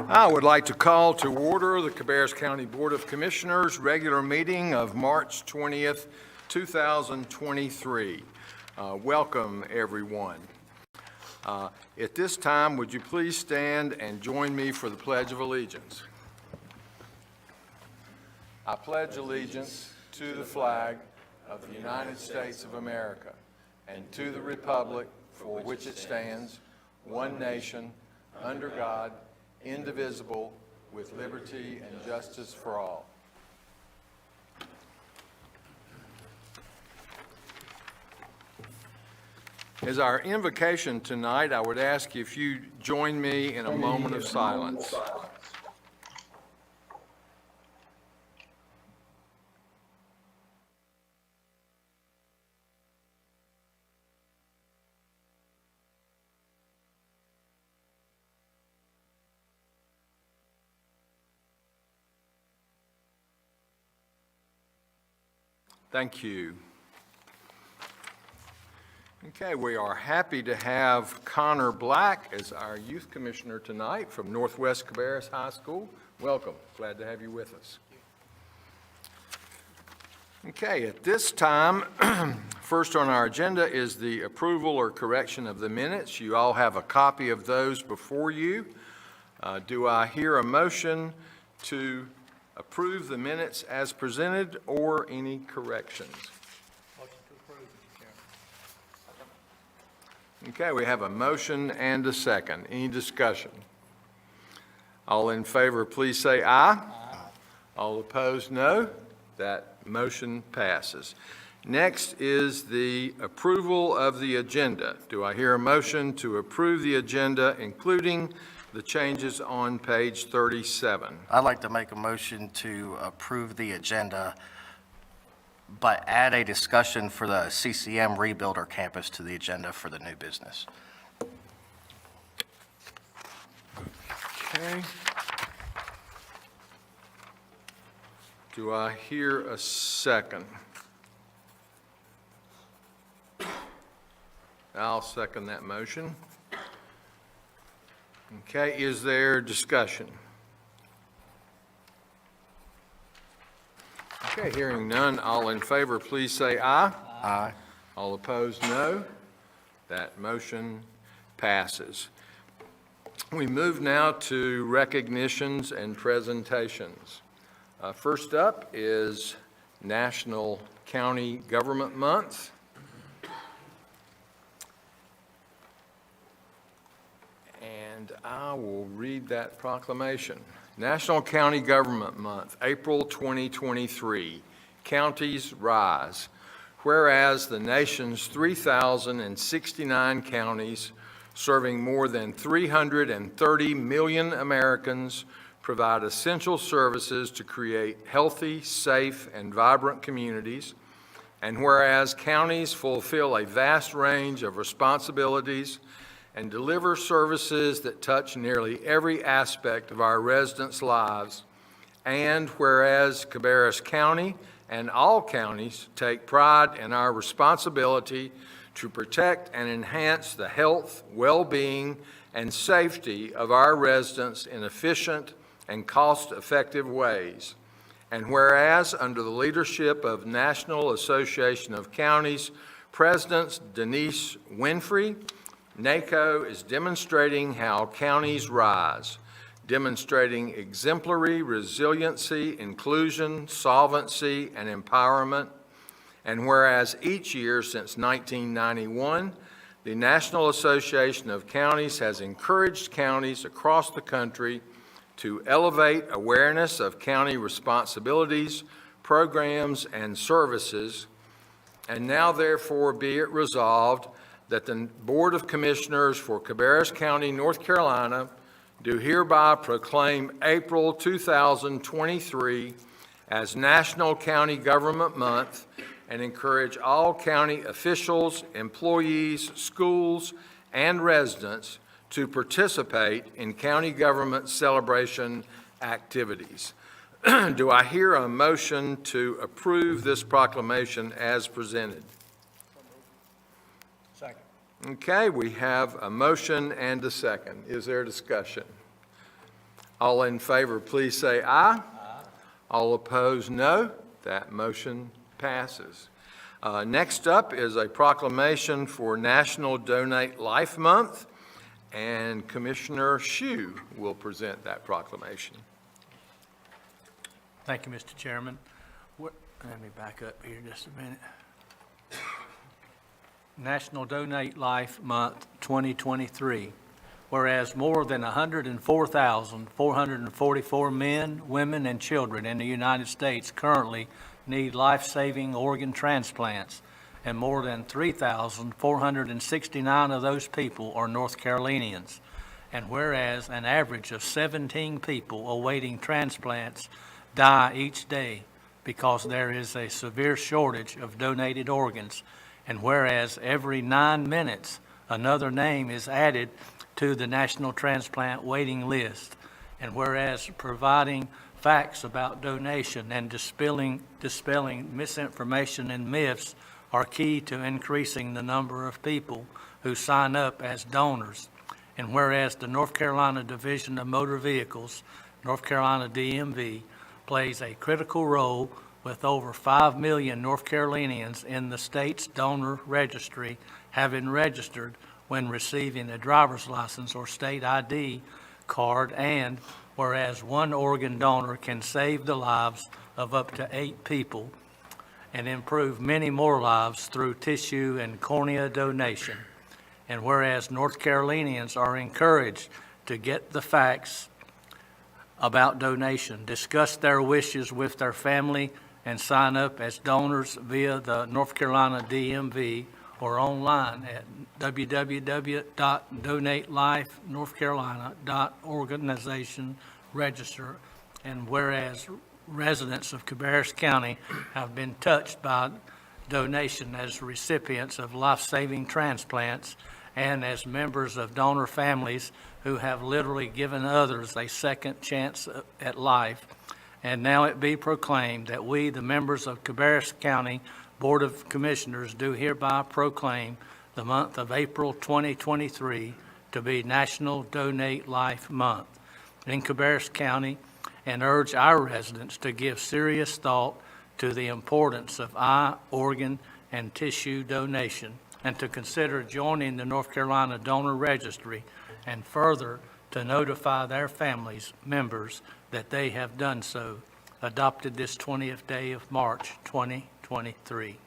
I would like to call to order the Cabarrus County Board of Commissioners regular meeting of March 20th, 2023. Welcome, everyone. At this time, would you please stand and join me for the Pledge of Allegiance? I pledge allegiance to the flag of the United States of America and to the republic for which it stands, one nation, under God, indivisible, with liberty and justice for all. As our invocation tonight, I would ask if you join me in a moment of silence. Thank you. Okay, we are happy to have Connor Black as our youth commissioner tonight from Northwest Cabarrus High School. Welcome. Glad to have you with us. Okay, at this time, first on our agenda is the approval or correction of the minutes. You all have a copy of those before you. Do I hear a motion to approve the minutes as presented or any corrections? Motion to approve, Mr. Chairman. Okay, we have a motion and a second. Any discussion? All in favor, please say aye. Aye. All opposed, no. That motion passes. Next is the approval of the agenda. Do I hear a motion to approve the agenda, including the changes on page 37? I'd like to make a motion to approve the agenda, but add a discussion for the CCM Rebuilder campus to the agenda for the new business. Okay. Do I hear a second? I'll second that motion. Okay, is there discussion? Okay, hearing none, all in favor, please say aye. Aye. All opposed, no. That motion passes. We move now to recognitions and presentations. First up is National County Government Month. And I will read that proclamation. National County Government Month, April 2023. Counties rise. Whereas the nation's 3,069 counties, serving more than 330 million Americans, provide essential services to create healthy, safe, and vibrant communities. And whereas counties fulfill a vast range of responsibilities and deliver services that touch nearly every aspect of our residents' lives. And whereas Cabarrus County and all counties take pride in our responsibility to protect and enhance the health, well-being, and safety of our residents in efficient and cost-effective ways. And whereas under the leadership of National Association of Counties President Denise Winfrey, NACO is demonstrating how counties rise, demonstrating exemplary resiliency, inclusion, solvency, and empowerment. And whereas each year since 1991, the National Association of Counties has encouraged counties across the country to elevate awareness of county responsibilities, programs, and services. And now therefore be it resolved that the Board of Commissioners for Cabarrus County, North Carolina, do hereby proclaim April 2023 as National County Government Month and encourage all county officials, employees, schools, and residents to participate in county government celebration activities. Do I hear a motion to approve this proclamation as presented? Second. Okay, we have a motion and a second. Is there discussion? All in favor, please say aye. Aye. All opposed, no. That motion passes. Next up is a proclamation for National Donate Life Month, and Commissioner Shue will present that proclamation. Thank you, Mr. Chairman. Let me back up here just a minute. National Donate Life Month 2023. Whereas more than 104,444 men, women, and children in the United States currently need life-saving organ transplants, and more than 3,469 of those people are North Carolinians. And whereas an average of 17 people awaiting transplants die each day because there is a severe shortage of donated organs, and whereas every 9 minutes another name is added to the National Transplant Waiting List, and whereas providing facts about donation and dispelling misinformation and myths are key to increasing the number of people who sign up as donors, and whereas the North Carolina Division of Motor Vehicles, North Carolina DMV, plays a critical role with over 5 million North Carolinians in the state's donor registry having registered when receiving a driver's license or state ID card, and whereas one organ donor can save the lives of up to 8 people and improve many more lives through tissue and cornea donation, and whereas North Carolinians are encouraged to get the facts about donation, discuss their wishes with their family, and sign up as donors via the North Carolina DMV or online at www.donatelifenorthcarolina.organization register. And whereas residents of Cabarrus County have been touched by donation as recipients of life-saving transplants and as members of donor families who have literally given others a second chance at life. And now it be proclaimed that we, the members of Cabarrus County Board of Commissioners, do hereby proclaim the month of April 2023 to be National Donate Life Month in Cabarrus County, and urge our residents to give serious thought to the importance of eye, organ, and tissue donation, and to consider joining the North Carolina Donor Registry, and further to notify their families members that they have done so. Adopted this 20th day of March 2023.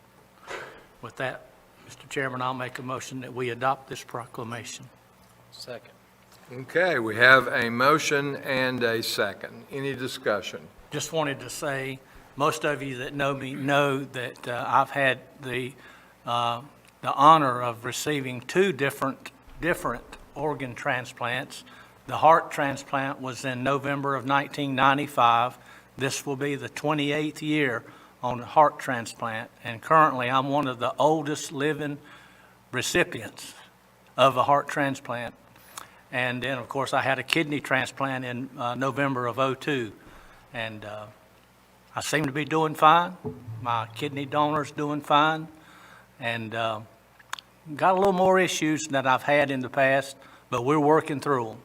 With that, Mr. Chairman, I'll make a motion that we adopt this proclamation. Second. Okay, we have a motion and a second. Any discussion? Just wanted to say, most of you that know me know that I've had the honor of receiving 2 different organ transplants. The heart transplant was in November of 1995. This will be the 28th year on a heart transplant, and currently I'm one of the oldest living recipients of a heart transplant. And then, of course, I had a kidney transplant in November of '02, and I seem to be doing fine. My kidney donor's doing fine, and got a little more issues than I've had in the past, but we're working through them.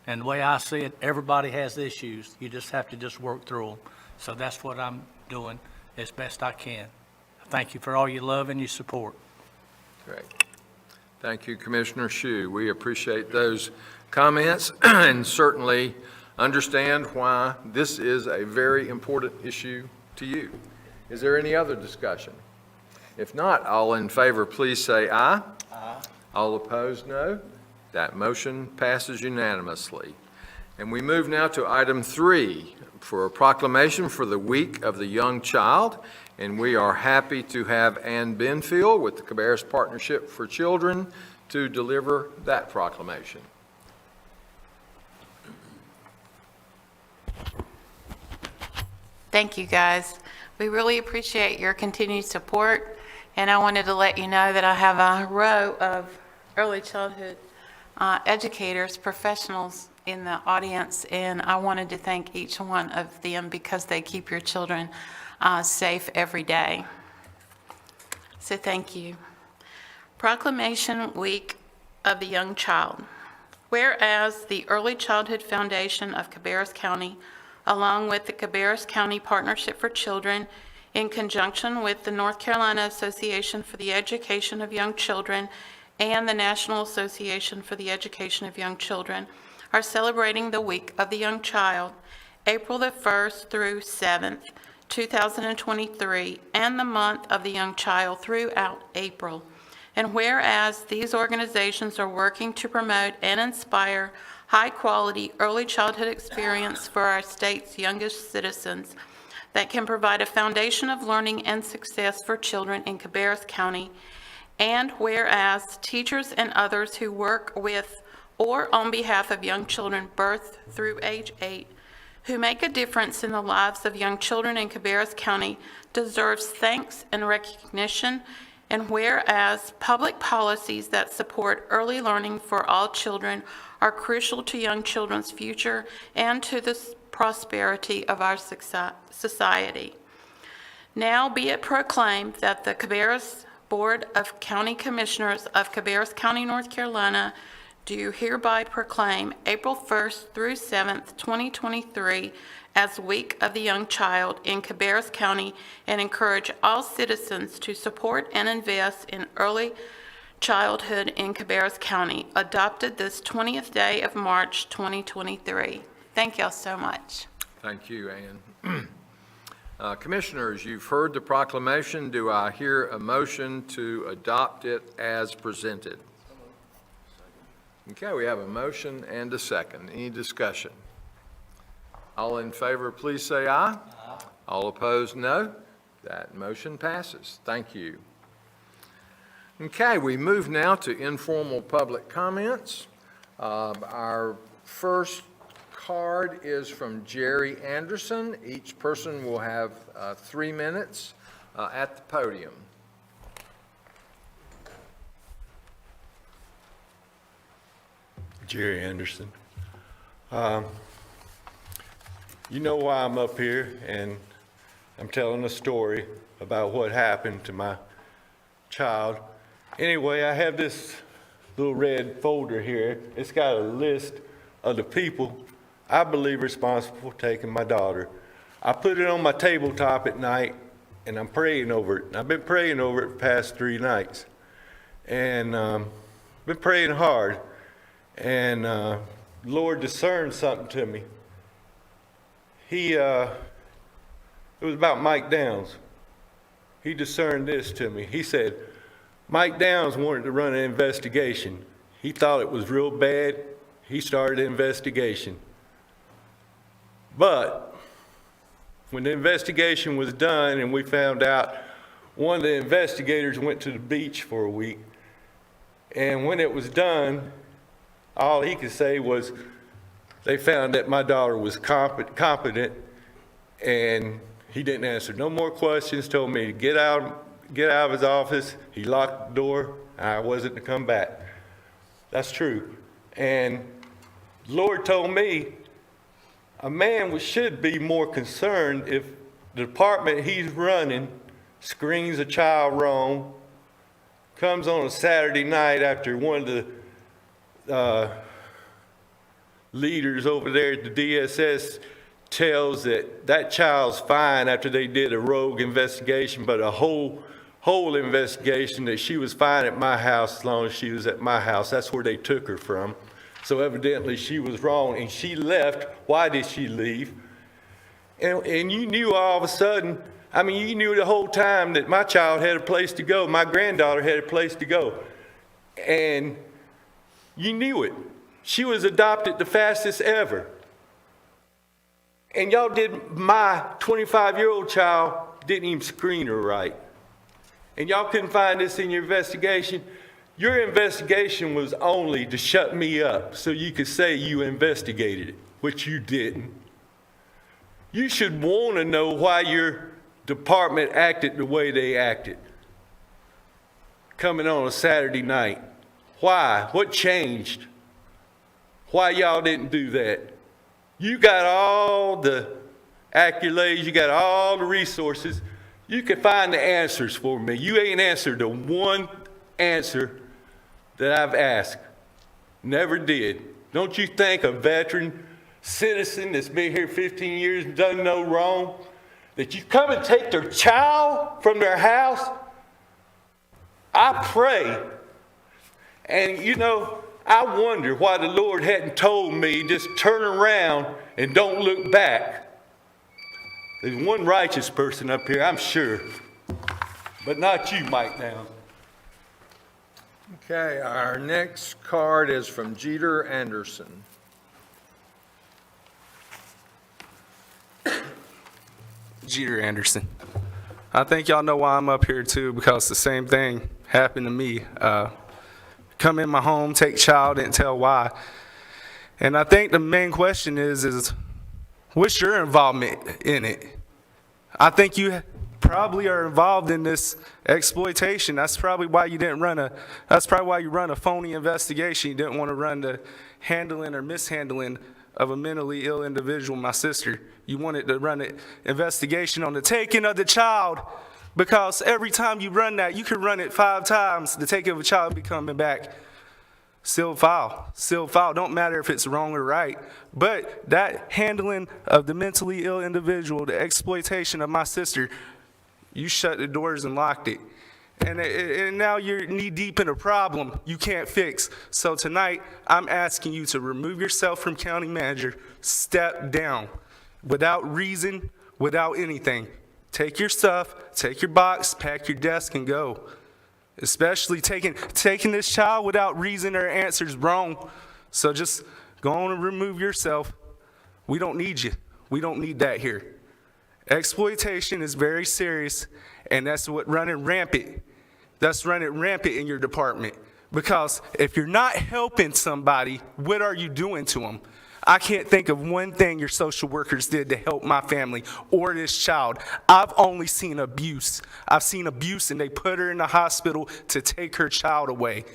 And the way I see it, everybody has issues. You just have to just work through them. So that's what I'm doing as best I can. Thank you for all your love and your support. Great. Thank you, Commissioner Shue. We appreciate those comments and certainly understand why this is a very important issue to you. Is there any other discussion? If not, all in favor, please say aye. Aye. All opposed, no. That motion passes unanimously. And we move now to item 3 for a proclamation for the Week of the Young Child. And we are happy to have Ann Benfield with the Cabarrus Partnership for Children to deliver that proclamation. Thank you, guys. We really appreciate your continued support, and I wanted to let you know that I have a row of early childhood educators, professionals in the audience, and I wanted to thank each one of them because they keep your children safe every day. So thank you. Proclamation Week of the Young Child. Whereas the Early Childhood Foundation of Cabarrus County, along with the Cabarrus County Partnership for Children, in conjunction with the North Carolina Association for the Education of Young Children and the National Association for the Education of Young Children, are celebrating the Week of the Young Child, April the 1st through 7th, 2023, and the Month of the Young Child throughout April. And whereas these organizations are working to promote and inspire high-quality early childhood experience for our state's youngest citizens that can provide a foundation of learning and success for children in Cabarrus County, and whereas teachers and others who work with or on behalf of young children birth through age 8 who make a difference in the lives of young children in Cabarrus County deserves thanks and recognition, and whereas public policies that support early learning for all children are crucial to young children's future and to the prosperity of our society. Now be it proclaimed that the Cabarrus Board of County Commissioners of Cabarrus County, North Carolina, do hereby proclaim April 1st through 7th, 2023 as Week of the Young Child in Cabarrus County, and encourage all citizens to support and invest in early childhood in Cabarrus County, adopted this 20th day of March, 2023. Thank y'all so much. Thank you, Ann. Commissioners, you've heard the proclamation. Do I hear a motion to adopt it as presented? Okay, we have a motion and a second. Any discussion? All in favor, please say aye. Aye. All opposed, no. That motion passes. Thank you. Okay, we move now to informal public comments. Our first card is from Jerry Anderson. Each person will have 3 minutes at the podium. Jerry Anderson. You know why I'm up here, and I'm telling a story about what happened to my child. Anyway, I have this little red folder here. It's got a list of the people I believe responsible for taking my daughter. I put it on my tabletop at night, and I'm praying over it. And I've been praying over it the past 3 nights, and been praying hard. And Lord discerned something to me. It was about Mike Downs. He discerned this to me. He said, Mike Downs wanted to run an investigation. He thought it was real bad. He started an investigation. But when the investigation was done and we found out, one of the investigators went to the beach for a week. And when it was done, all he could say was they found that my daughter was competent, and he didn't answer no more questions, told me to get out of his office. He locked the door, and I wasn't to come back. That's true. And the Lord told me a man should be more concerned if the department he's running screens a child wrong, comes on a Saturday night after one of the leaders over there at the DSS tells that child's fine after they did a rogue investigation, but a whole investigation that she was fine at my house as long as she was at my house. That's where they took her from. So evidently she was wrong, and she left. Why did she leave? And you knew all of a sudden, you knew the whole time that my child had a place to go. My granddaughter had a place to go. And you knew it. She was adopted the fastest ever. And y'all did, my 25-year-old child didn't even screen her right. And y'all couldn't find this in your investigation. Your investigation was only to shut me up so you could say you investigated it, which you didn't. You should want to know why your department acted the way they acted. Coming on a Saturday night. Why? What changed? Why y'all didn't do that? You got all the accolades, you got all the resources. You can find the answers for me. You ain't answered the one answer that I've asked. Never did. Don't you think a veteran citizen that's been here 15 years and done no wrong, that you come and take their child from their house? I pray, and you know, I wonder why the Lord hadn't told me just turn around and don't look back. There's one righteous person up here, I'm sure, but not you, Mike Downs. Okay, our next card is from Jeter Anderson. Jeter Anderson. I think y'all know why I'm up here too, because the same thing happened to me. Come in my home, take child, didn't tell why. And I think the main question is what's your involvement in it? I think you probably are involved in this exploitation. That's probably why you run a phony investigation. You didn't want to run the handling or mishandling of a mentally ill individual, my sister. You wanted to run an investigation on the taking of the child, because every time you run that, you can run it 5 times, the taking of a child be coming back. Sealed file. Sealed file. Don't matter if it's wrong or right. But that handling of the mentally ill individual, the exploitation of my sister, you shut the doors and locked it. And now you're knee deep in a problem you can't fix. So tonight, I'm asking you to remove yourself from county manager, step down, without reason, without anything. Take your stuff, take your box, pack your desk, and go. Especially taking this child without reason or answers wrong. So just go on and remove yourself. We don't need you. We don't need that here. Exploitation is very serious, and that's what running rampant. That's running rampant in your department. Because if you're not helping somebody, what are you doing to them? I can't think of one thing your social workers did to help my family or this child. I've only seen abuse. I've seen abuse, and they put her in the hospital to take her child away.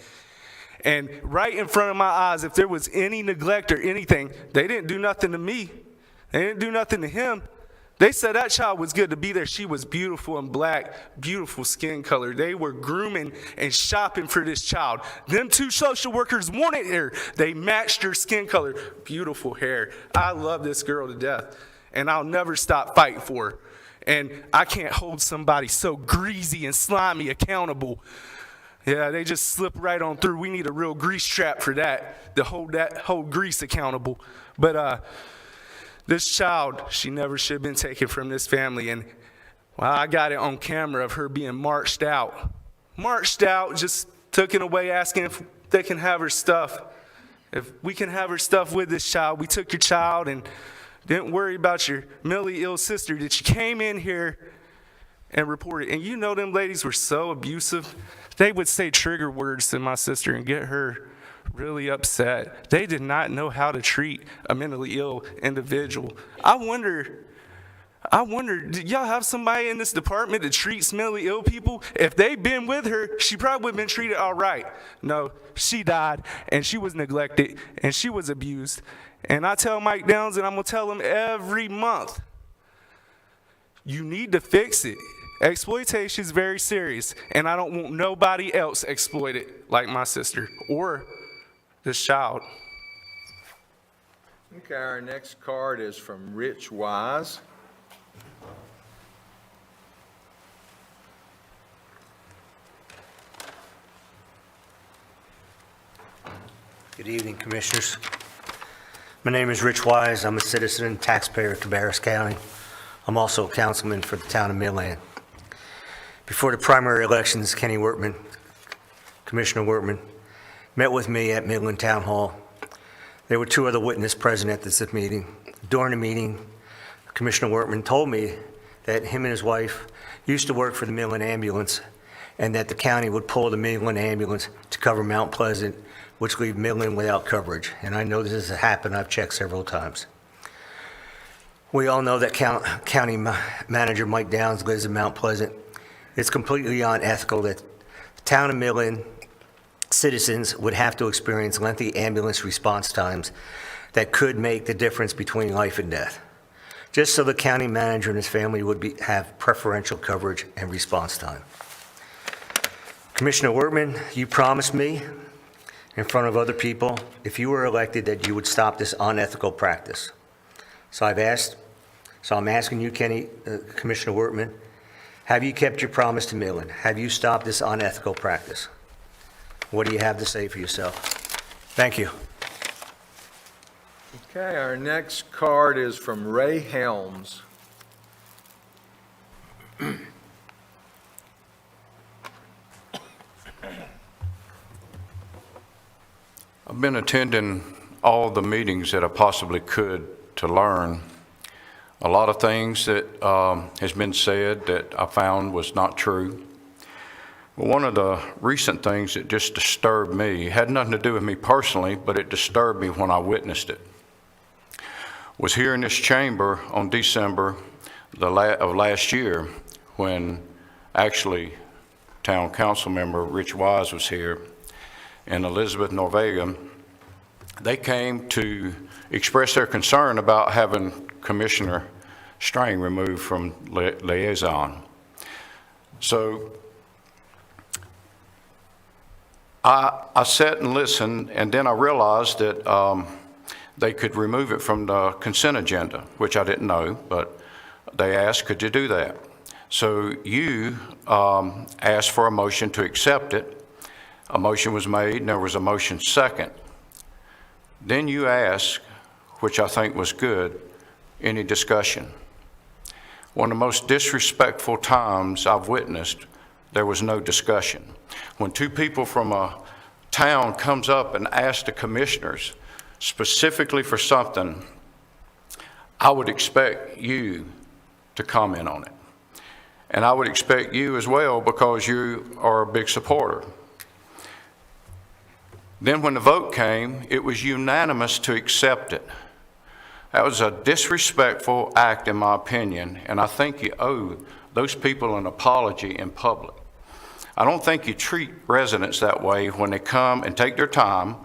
And right in front of my eyes, if there was any neglect or anything, they didn't do nothing to me. They didn't do nothing to him. They said that child was good to be there. She was beautiful and black, beautiful skin color. They were grooming and shopping for this child. Them 2 social workers wanted her. They matched her skin color. Beautiful hair. I love this girl to death, and I'll never stop fighting for her. And I can't hold somebody so greasy and slimy accountable. Yeah, they just slip right on through. We need a real grease trap for that, to hold that whole grease accountable. But this child, she never should have been taken from this family. And well, I got it on camera of her being marched out. Marched out, just taken away, asking if they can have her stuff. If we can have her stuff with this child. We took your child and didn't worry about your mentally ill sister that you came in here and reported. And you know them ladies were so abusive. They would say trigger words to my sister and get her really upset. They did not know how to treat a mentally ill individual. I wonder, did y'all have somebody in this department that treats mentally ill people? If they'd been with her, she probably would have been treated all right. No, she died, and she was neglected, and she was abused. And I tell Mike Downs, and I'm going to tell him every month, you need to fix it. Exploitation is very serious, and I don't want nobody else exploited like my sister or this child. Okay, our next card is from Rich Wise. Good evening, Commissioners. My name is Rich Wise. I'm a citizen and taxpayer of Cabarrus County. I'm also a councilman for the town of Midland. Before the primary elections, Commissioner Wortman, met with me at Midland Town Hall. There were 2 other witnesses present at this meeting. During the meeting, Commissioner Wortman told me that him and his wife used to work for the Midland Ambulance, and that the county would pull the Midland Ambulance to cover Mount Pleasant, which leave Midland without coverage. And I know this has happened. I've checked several times. We all know that County Manager Mike Downs lives in Mount Pleasant. It's completely unethical that the town of Midland citizens would have to experience lengthy ambulance response times that could make the difference between life and death, just so the county manager and his family would have preferential coverage and response time. Commissioner Wortman, you promised me in front of other people, if you were elected, that you would stop this unethical practice. So I'm asking you, Kenny, Commissioner Wortman, have you kept your promise to Midland? Have you stopped this unethical practice? What do you have to say for yourself? Thank you. Okay, our next card is from Ray Helms. I've been attending all the meetings that I possibly could to learn. A lot of things that has been said that I found was not true. But one of the recent things that just disturbed me, had nothing to do with me personally, but it disturbed me when I witnessed it, was here in this chamber on December of last year when actually Town Council member Rich Wise was here and Elizabeth Norvega. They came to express their concern about having Commissioner Strang removed from liaison. So I sat and listened, and then I realized that they could remove it from the consent agenda, which I didn't know, but they asked, could you do that? So you asked for a motion to accept it. A motion was made, and there was a motion second. Then you asked, which I think was good, any discussion. One of the most disrespectful times I've witnessed, there was no discussion. When two people from a town comes up and asks the commissioners specifically for something, I would expect you to comment on it. And I would expect you as well, because you are a big supporter. Then when the vote came, it was unanimous to accept it. That was a disrespectful act, in my opinion, and I think you owe those people an apology in public. I don't think you treat residents that way when they come and take their time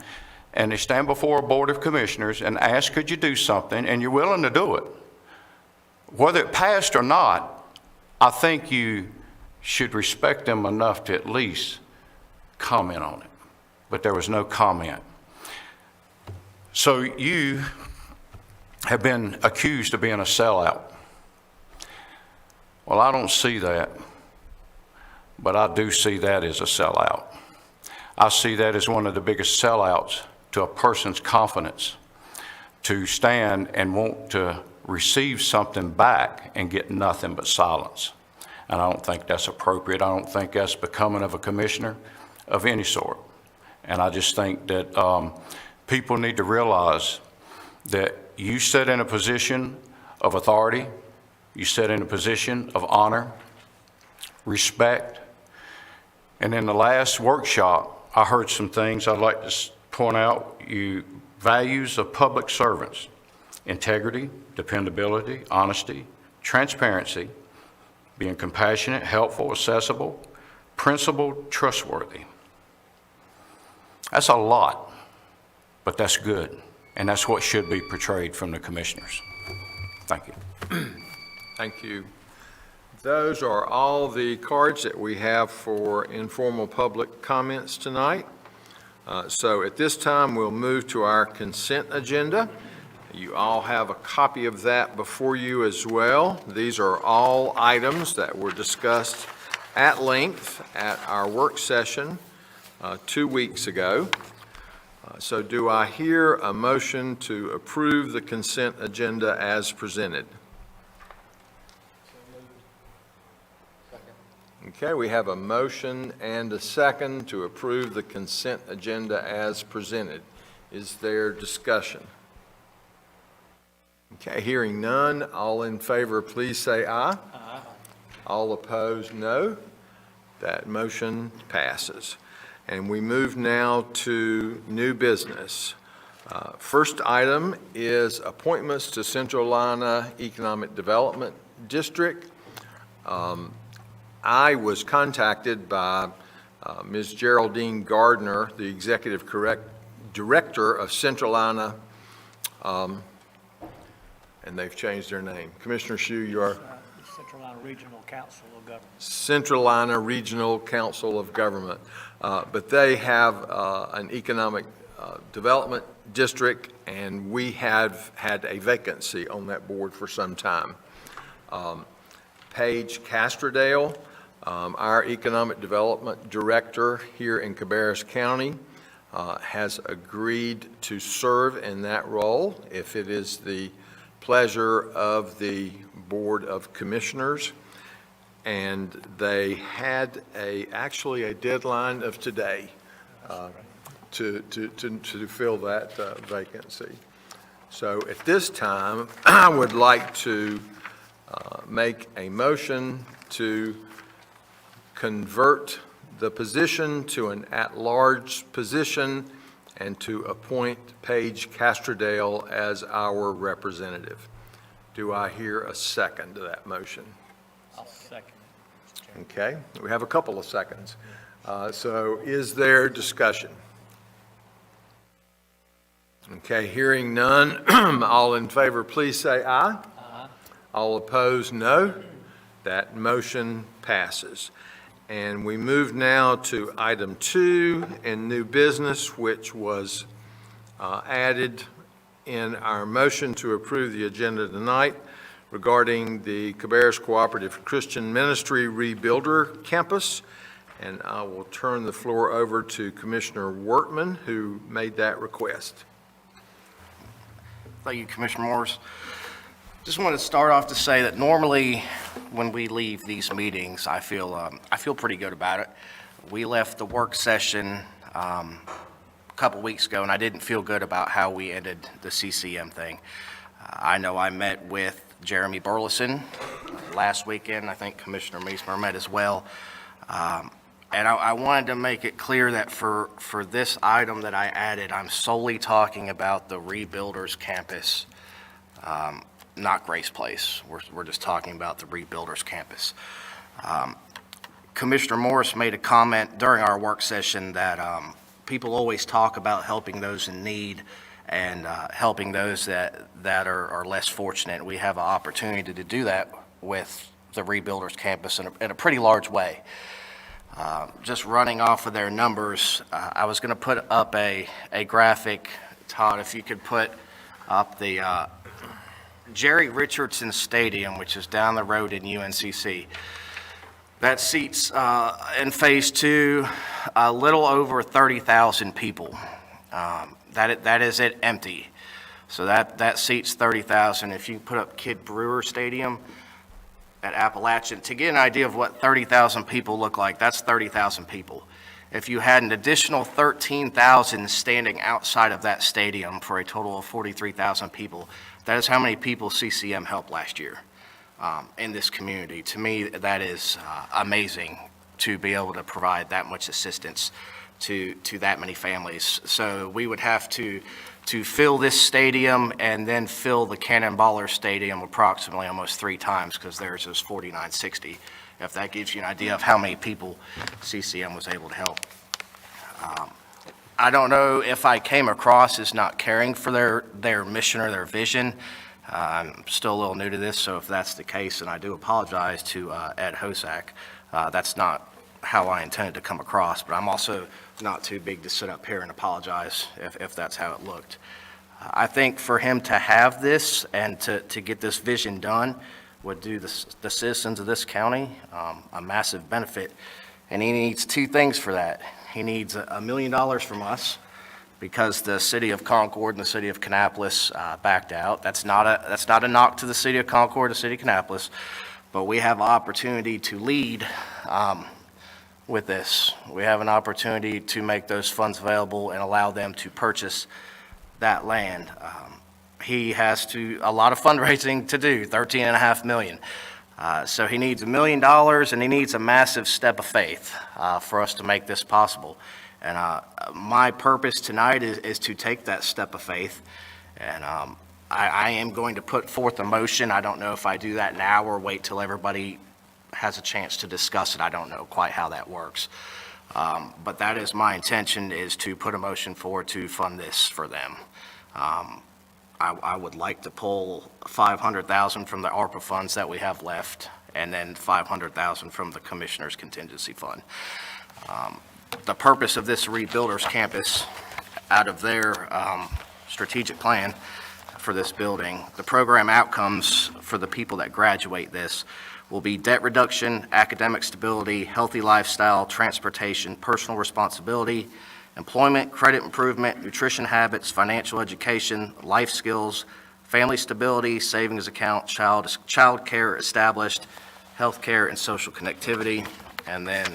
and they stand before a board of commissioners and ask, could you do something, and you're willing to do it. Whether it passed or not, I think you should respect them enough to at least comment on it. But there was no comment. So you have been accused of being a sellout. Well, I don't see that, but I do see that as a sellout. I see that as one of the biggest sellouts to a person's confidence, to stand and want to receive something back and get nothing but silence. And I don't think that's appropriate. I don't think that's becoming of a commissioner of any sort. And I just think that people need to realize that you sit in a position of authority, you sit in a position of honor, respect. And in the last workshop, I heard some things I'd like to point out. Values of public servants: integrity, dependability, honesty, transparency, being compassionate, helpful, accessible, principled, trustworthy. That's a lot, but that's good, and that's what should be portrayed from the commissioners. Thank you. Thank you. Those are all the cards that we have for informal public comments tonight. So at this time, we'll move to our consent agenda. You all have a copy of that before you as well. These are all items that were discussed at length at our work session 2 weeks ago. So do I hear a motion to approve the consent agenda as presented? Okay, we have a motion and a second to approve the consent agenda as presented. Is there discussion? Okay, hearing none, all in favor, please say aye. Aye. All opposed, no. That motion passes. And we move now to new business. First item is appointments to Central Lina Economic Development District. I was contacted by Ms. Geraldine Gardner, the Executive Director of Central Lina, and they've changed their name. Commissioner Hsu, you are? Central Lina Regional Council of Government. Central Lina Regional Council of Government. but they have an economic development district, and we have had a vacancy on that board for some time. Paige Castrodale, our Economic Development Director here in Cabarrus County, has agreed to serve in that role if it is the pleasure of the Board of Commissioners. And they had actually a deadline of today to fill that vacancy. So at this time, I would like to make a motion to convert the position to an at-large position and to appoint Paige Castrodale as our representative. Do I hear a second to that motion? I'll second. Okay, we have a couple of seconds. So is there discussion? Okay, hearing none, all in favor, please say aye. Aye. All opposed, no. That motion passes. And we move now to item 2 in new business, which was added in our motion to approve the agenda tonight regarding the Cabarrus Cooperative Christian Ministry Rebuilder Campus. And I will turn the floor over to Commissioner Wortman, who made that request. Thank you, Commissioner Morris. Just wanted to start off to say that normally when we leave these meetings, I feel pretty good about it. We left the work session a couple weeks ago, and I didn't feel good about how we ended the CCM thing. I know I met with Jeremy Burleson last weekend. I think Commissioner Meismer met as well. And I wanted to make it clear that for this item that I added, I'm solely talking about the Rebuilders Campus, not Grace Place. We're just talking about the Rebuilders Campus. Commissioner Morris made a comment during our work session that people always talk about helping those in need and helping those that are less fortunate. We have an opportunity to do that with the Rebuilders Campus in a pretty large way. Just running off of their numbers, I was going to put up a graphic. Todd, if you could put up the Jerry Richardson Stadium, which is down the road in UNCC. That seats in Phase 2 a little over 30,000 people. That is it empty. So that seats 30,000. If you put up Kid Brewer Stadium at Appalachian, to get an idea of what 30,000 people look like, that's 30,000 people. If you had an additional 13,000 standing outside of that stadium for a total of 43,000 people, that is how many people CCM helped last year in this community. To me, that is amazing to be able to provide that much assistance to that many families. So we would have to fill this stadium and then fill the Cannonballer Stadium approximately almost 3 times, because theirs is 4,960, if that gives you an idea of how many people CCM was able to help. I don't know if I came across as not caring for their mission or their vision. I'm still a little new to this, so if that's the case, and I do apologize to Ed Hosak. That's not how I intended to come across, but I'm also not too big to sit up here and apologize if that's how it looked. I think for him to have this and to get this vision done would do the citizens of this county a massive benefit, and he needs 2 things for that. He needs $1 million from us because the city of Concord and the city of Kannapolis backed out. That's not a knock to the city of Concord, the city of Kannapolis, but we have an opportunity to lead with this. We have an opportunity to make those funds available and allow them to purchase that land. He has a lot of fundraising to do, $13.5 million. So he needs $1 million, and he needs a massive step of faith for us to make this possible. And my purpose tonight is to take that step of faith, and I am going to put forth a motion. I don't know if I do that now or wait till everybody has a chance to discuss it. I don't know quite how that works. But that is my intention, is to put a motion forward to fund this for them. I would like to pull $500,000 from the ARPA funds that we have left, and then $500,000 from the Commissioner's Contingency Fund. the purpose of this Rebuilders Campus out of their strategic plan for this building. The program outcomes for the people that graduate this will be debt reduction, academic stability, healthy lifestyle, transportation, personal responsibility, employment, credit improvement, nutrition habits, financial education, life skills, family stability, savings account, child care established, health care, and social connectivity. And then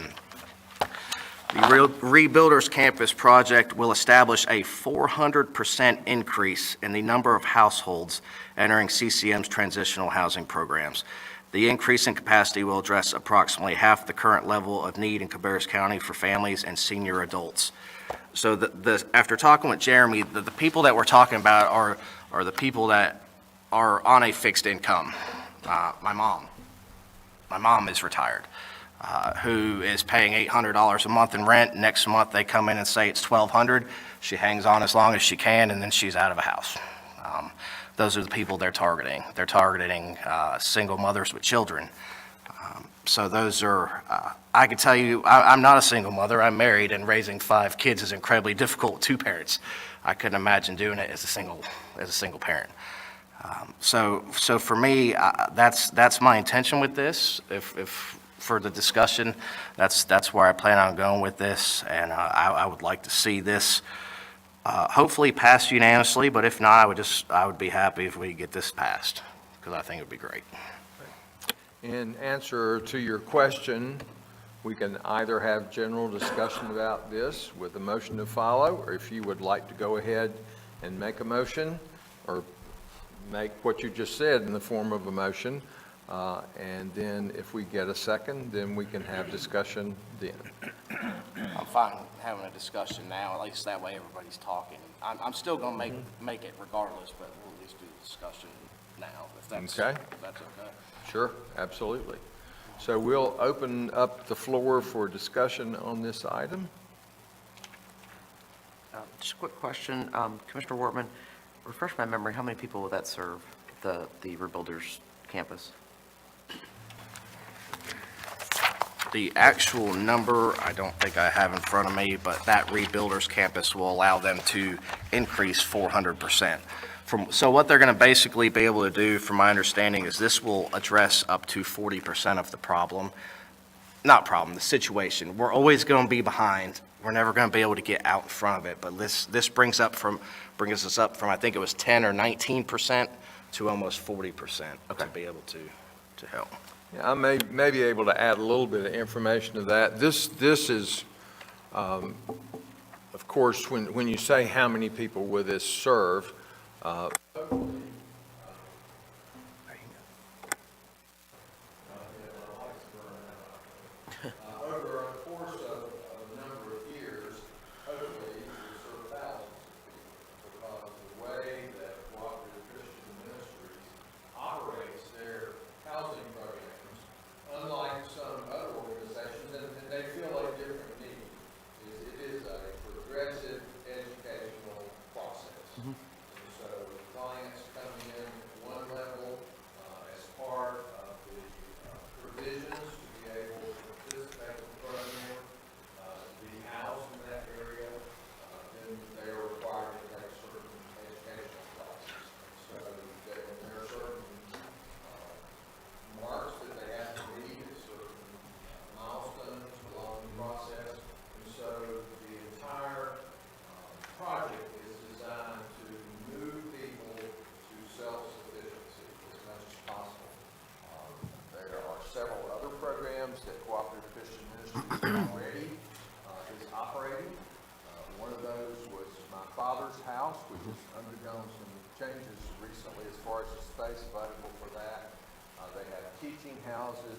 the Rebuilders Campus project will establish a 400% increase in the number of households entering CCM's transitional housing programs. The increase in capacity will address approximately half the current level of need in Cabarrus County for families and senior adults. So after talking with Jeremy, the people that we're talking about are the people that are on a fixed income. My mom is retired, who is paying $800 a month in rent. Next month, they come in and say it's $1,200. She hangs on as long as she can, and then she's out of a house. Those are the people they're targeting. They're targeting single mothers with children. So those are, I can tell you, I'm not a single mother. I'm married, and raising 5 kids is incredibly difficult with 2 parents. I couldn't imagine doing it as a single parent. So for me, that's my intention with this. If for the discussion, that's where I plan on going with this, and I would like to see this hopefully passed unanimously. But if not, I would be happy if we get this passed, because I think it would be great. In answer to your question, we can either have general discussion about this with a motion to follow, or if you would like to go ahead and make a motion, or make what you just said in the form of a motion, and then if we get a second, then we can have discussion then. I'm fine having a discussion now, at least that way everybody's talking. I'm still going to make it regardless, but we'll at least do the discussion now, if that's okay. Sure, absolutely. So we'll open up the floor for discussion on this item. Just a quick question, Commissioner Wortman, refresh my memory, how many people will that serve, the Rebuilders Campus? The actual number, I don't think I have in front of me, but that Rebuilders Campus will allow them to increase 400%. So what they're going to basically be able to do, from my understanding, is this will address up to 40% of the the situation. We're always going to be behind. We're never going to be able to get out in front of it, but this brings us up from, I think it was 10 or 19% to almost 40% to be able to help. Yeah, I may be able to add a little bit of information to that. This is, of course, when you say how many people will this serve, over a course of a number of years, hopefully it will serve thousands of people, because the way that Cooperative Christian Ministries operates their housing programs, unlike some other organizations, and they feel a different need, it is a progressive educational process. And so clients come in at one level as part of the provisions to be able to participate in the program, be housed in that area, then they are required to take certain educational classes. So there are certain marks that they have to meet, certain milestones along the process. And so the entire project is designed to move people to self-sufficiency as much as possible. There are several other programs that Cooperative Christian Ministries already is operating. One of those was my father's house, which has undergone some changes recently as far as the space available for that. They have teaching houses.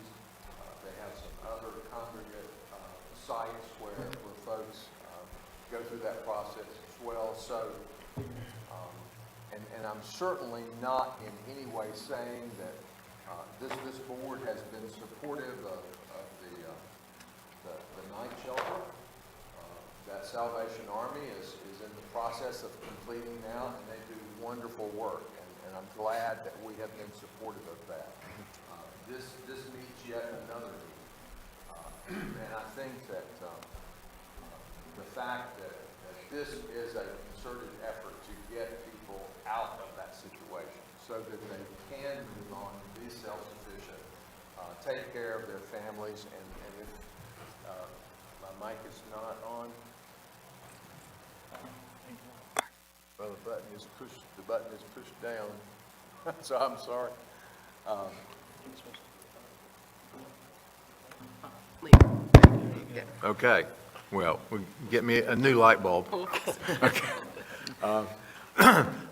They have some other congregate sites where folks go through that process as well. So, and I'm certainly not in any way saying that this board has been supportive of the night shelter. That Salvation Army is in the process of completing now, and they do wonderful work, and I'm glad that we have been supportive of that. This meets yet another need, and I think that the fact that this is a concerted effort to get people out of that situation so that they can move on, be self-sufficient, take care of their families, and if my mic is not on, well, the button is pushed down, so I'm sorry. Okay, well, get me a new light bulb. Okay.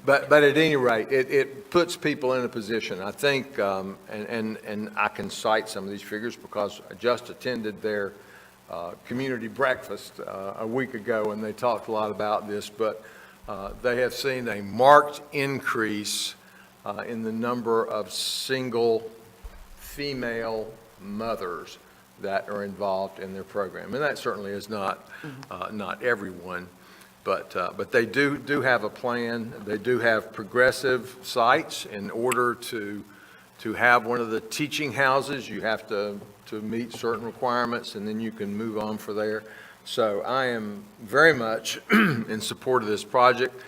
But at any rate, it puts people in a position, I think, and I can cite some of these figures because I just attended their community breakfast a week ago, and they talked a lot about this, but they have seen a marked increase in the number of single female mothers that are involved in their program. And that certainly is not everyone, but they do have a plan. They do have progressive sites. In order to have one of the teaching houses, you have to meet certain requirements, and then you can move on from there. So I am very much in support of this project.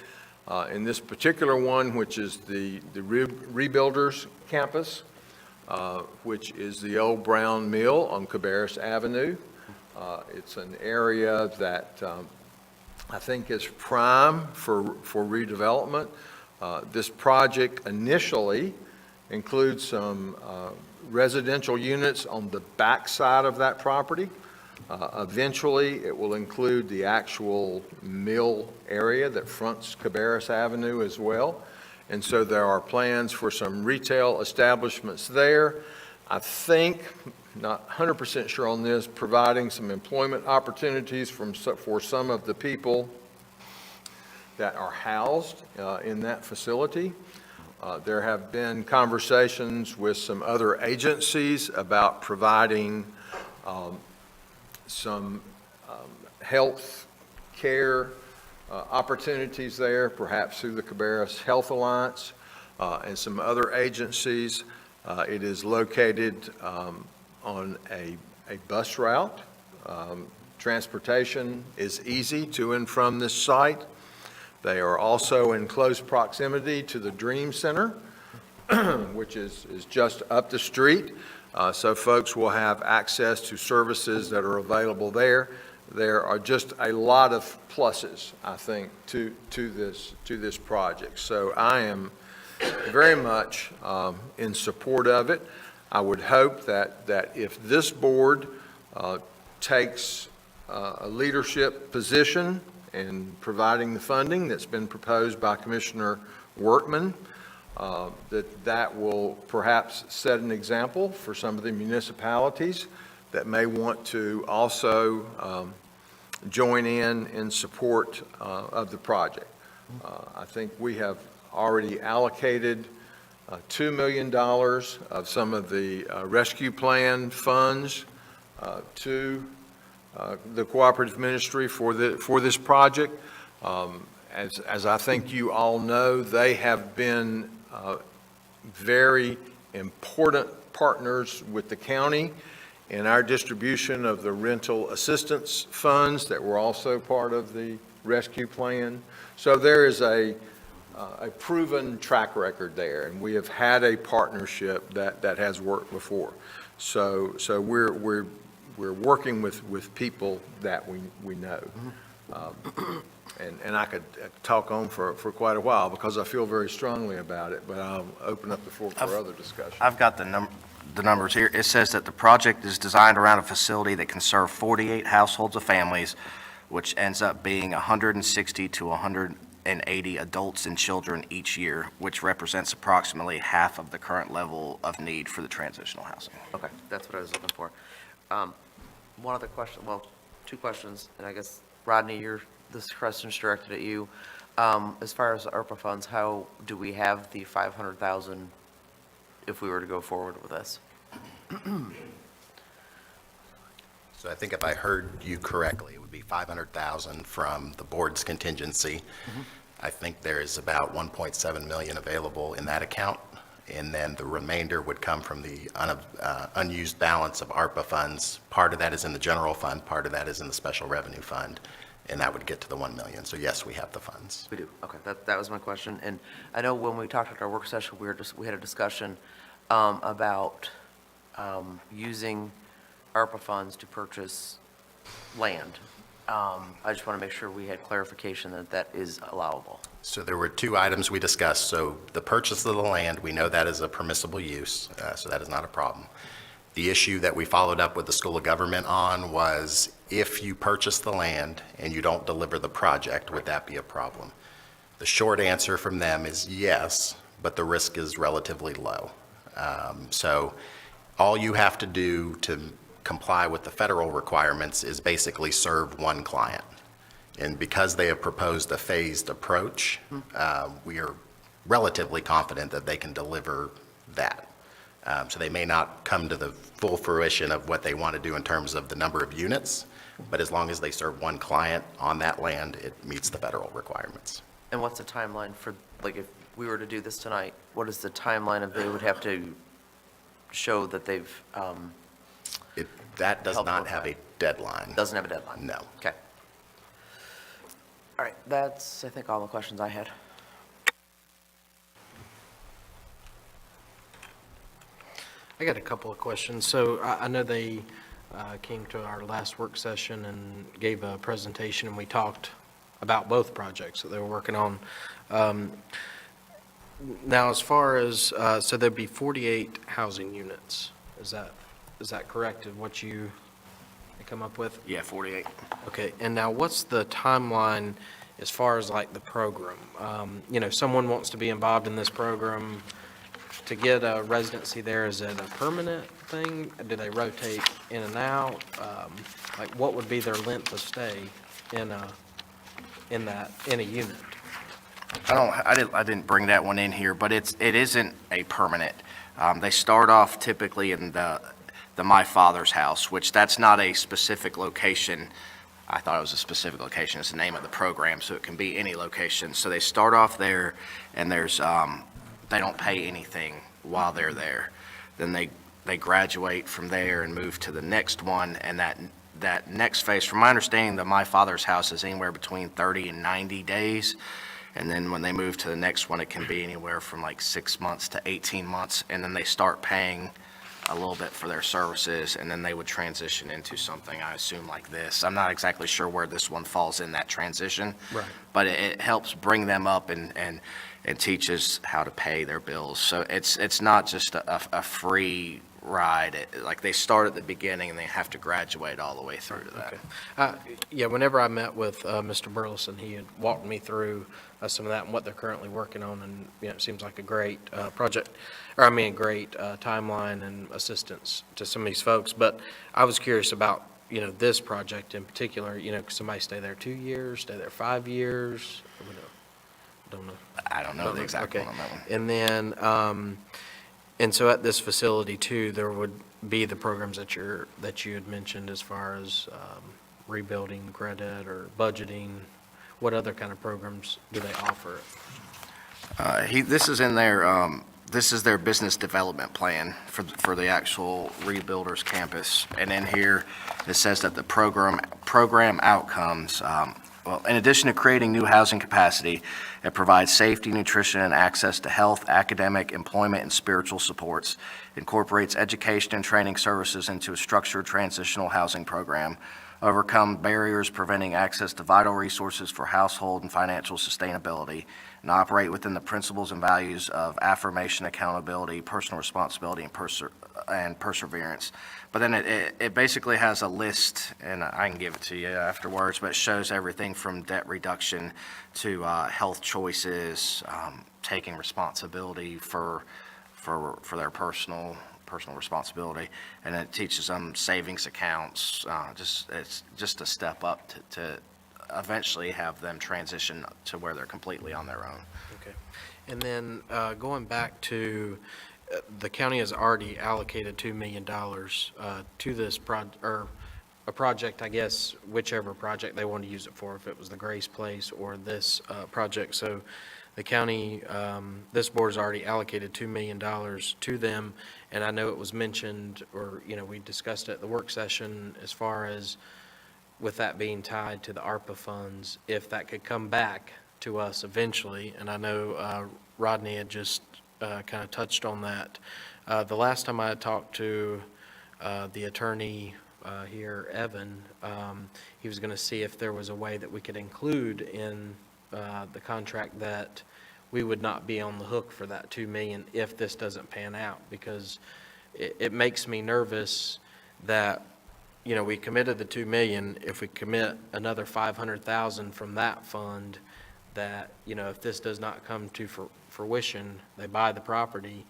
In this particular one, which is the Rebuilders campus, which is the old brown mill on Cabarrus Avenue. It's an area that I think is prime for redevelopment. This project initially includes some residential units on the back side of that property. Eventually, it will include the actual mill area that fronts Cabarrus Avenue as well. And so there are plans for some retail establishments there. I think, not 100% sure on this, providing some employment opportunities for some of the people that are housed in that facility. There have been conversations with some other agencies about providing some health care opportunities there, perhaps through the Cabarrus Health Alliance and some other agencies. It is located on a bus route. Transportation is easy to and from this site. They are also in close proximity to the Dream Center, which is just up the street. So folks will have access to services that are available there. There are just a lot of pluses, I think, to this project. So I am very much in support of it. I would hope that if this board takes a leadership position in providing the funding that's been proposed by Commissioner Workman, that will perhaps set an example for some of the municipalities that may want to also join in support of the project. I think we have already allocated $2 million of some of the rescue plan funds to the cooperative ministry for this project. As I think you all know, they have been very important partners with the county in our distribution of the rental assistance funds that were also part of the rescue plan. So there is a proven track record there, and we have had a partnership that has worked before. So we're working with people that we know. And I could talk on for quite a while because I feel very strongly about it, but I'll open up the floor for other discussion. I've got the numbers here. It says that the project is designed around a facility that can serve 48 households of families, which ends up being 160 to 180 adults and children each year, which represents approximately half of the current level of need for the transitional housing. Okay, that's what I was looking for. One other question, well, two questions, and I guess, Rodney, this question's directed at you. As far as the ARPA funds, how do we have the 500,000 if we were to go forward with this? So I think if I heard you correctly, it would be 500,000 from the board's contingency. I think there is about 1.7 million available in that account, and then the remainder would come from the unused balance of ARPA funds. Part of that is in the general fund, part of that is in the special revenue fund, and that would get to the 1 million. So yes, we have the funds. We do, okay, that was my question. And I know when we talked at our work session, we had a discussion about using ARPA funds to purchase land. I just want to make sure we had clarification that that is allowable. So there were two items we discussed. So the purchase of the land, we know that is a permissible use, so that is not a problem. The issue that we followed up with the School of Government on was if you purchase the land and you don't deliver the project, would that be a problem? The short answer from them is yes, but the risk is relatively low. So all you have to do to comply with the federal requirements is basically serve one client. And because they have proposed a phased approach, we are relatively confident that they can deliver that. So they may not come to the full fruition of what they want to do in terms of the number of units, but as long as they serve one client on that land, it meets the federal requirements. And what's the timeline for, like, if we were to do this tonight, what is the timeline of they would have to show that they've, That does Help not with have that. a deadline. doesn't have a deadline? No. Okay. All right, that's, I think, all the questions I had. I got a couple of questions. So I know they came to our last work session and gave a presentation, and we talked about both projects that they were working on. Now, as far as, so there'd be 48 housing units. Is that correct in what you come up with? Yeah, 48. Okay, and now what's the timeline as far as like the program? Someone wants to be involved in this program. To get a residency there, is it a permanent thing? Do they rotate in and out? Like, what would be their length of stay in a unit? I didn't bring that one in here, but it isn't a permanent. They start off typically in the My Father's House, which that's not a specific location. I thought it was a specific location. It's the name of the program, so it can be any location. So they start off there, and there's they don't pay anything while they're there. Then they graduate from there and move to the next one, and that next phase, from my understanding, the My Father's House is anywhere between 30 and 90 days. And then when they move to the next one, it can be anywhere from like 6 months to 18 months. And then they start paying a little bit for their services, and then they would transition into something, I assume, like this. I'm not exactly sure where this one falls in that transition. Right. But it helps bring them up and teaches how to pay their bills. So it's not just a free ride. Like, they start at the beginning and they have to graduate all the way through to that. Okay. Yeah, whenever I met with Mr. Burleson, he had walked me through some of that and what they're currently working on, and it seems like a great project, or a great timeline and assistance to some of these folks. But I was curious about, this project in particular. Could somebody stay there 2 years, stay there 5 years? Don't know. I don't know the exact Okay. one on that one. And then, and so at this facility too, there would be the programs that you had mentioned as far as rebuilding credit or budgeting. What other kind of programs do they offer? This is in their, this is their business development plan for the actual Rebuilders campus. And in here, it says that the program outcomes, well, in addition to creating new housing capacity, it provides safety, nutrition, and access to health, academic, employment, and spiritual supports, incorporates education and training services into a structured transitional housing program, overcome barriers preventing access to vital resources for household and financial sustainability, and operate within the principles and values of affirmation, accountability, personal responsibility, and perseverance. But then it basically has a list, and I can give it to you afterwards, but it shows everything from debt reduction to health choices, taking responsibility for their personal responsibility, and it teaches them savings accounts. It's just a step up to eventually have them transition to where they're completely on their own. Okay. And then going back to, the county has already allocated $2 million to this a project, I guess, whichever project they want to use it for, if it was the Grace Place or this project. So the county, this board has already allocated $2 million to them, and I know it was mentioned, or, we discussed it at the work session as far as with that being tied to the ARPA funds, if that could come back to us eventually, and I know Rodney had just kind of touched on that. The last time I had talked to the attorney here, Evan, he was going to see if there was a way that we could include in the contract that we would not be on the hook for that 2 million if this doesn't pan out, because it makes me nervous that, you know, we committed the 2 million, if we commit another 500,000 from that fund, that, you know, if this does not come to fruition, they buy the property,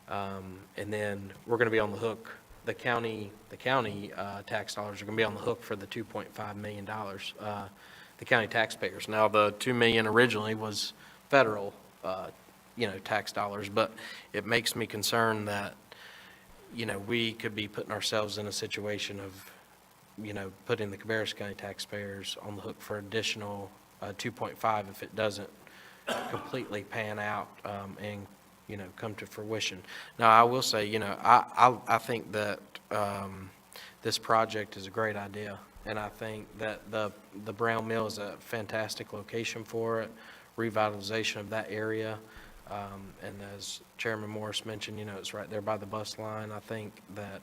and then we're going to be on the hook. The county tax dollars are going to be on the hook for the $2.5 million, the county taxpayers. Now, the 2 million originally was federal, you know, tax dollars, but it makes me concerned that, you know, we could be putting ourselves in a situation of, you know, putting the Cabarrus County taxpayers on the hook for additional 2.5 if it doesn't completely pan out and, you know, come to fruition. Now, I will say, you know, I think that this project is a great idea, and I think that the Brown Mill is a fantastic location for it, revitalization of that area. And as Chairman Morris mentioned, you know, it's right there by the bus line. I think that,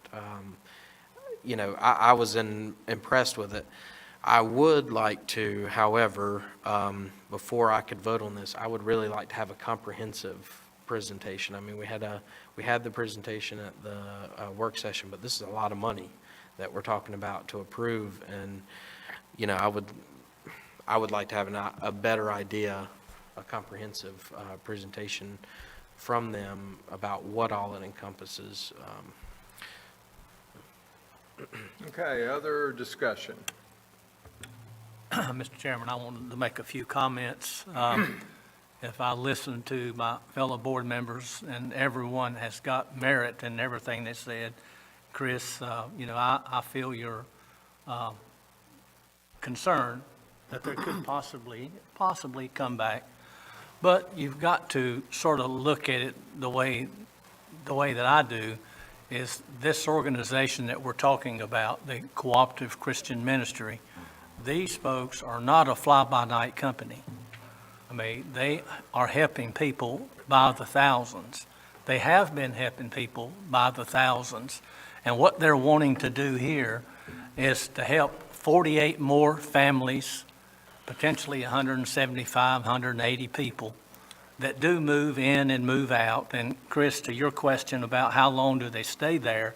you know, I was impressed with it. I would like to, however, before I could vote on this, I would really like to have a comprehensive presentation. I mean, we had the presentation at the work session, but this is a lot of money that we're talking about to approve, and, you know, I would like to have a better idea, a comprehensive presentation from them about what all it encompasses. Okay, other discussion? Mr. Chairman, I wanted to make a few comments. If I listen to my fellow board members, and everyone has got merit in everything they said, Chris, you know, I feel your concern that there could possibly come back. But you've got to sort of look at it the way that I do, is this organization that we're talking about, the Cooperative Christian Ministry, these folks are not a fly-by-night company. I mean, they are helping people by the thousands. They have been helping people by the thousands. And what they're wanting to do here is to help 48 more families, potentially 175, 180 people that do move in and move out. And Chris, to your question about how long do they stay there,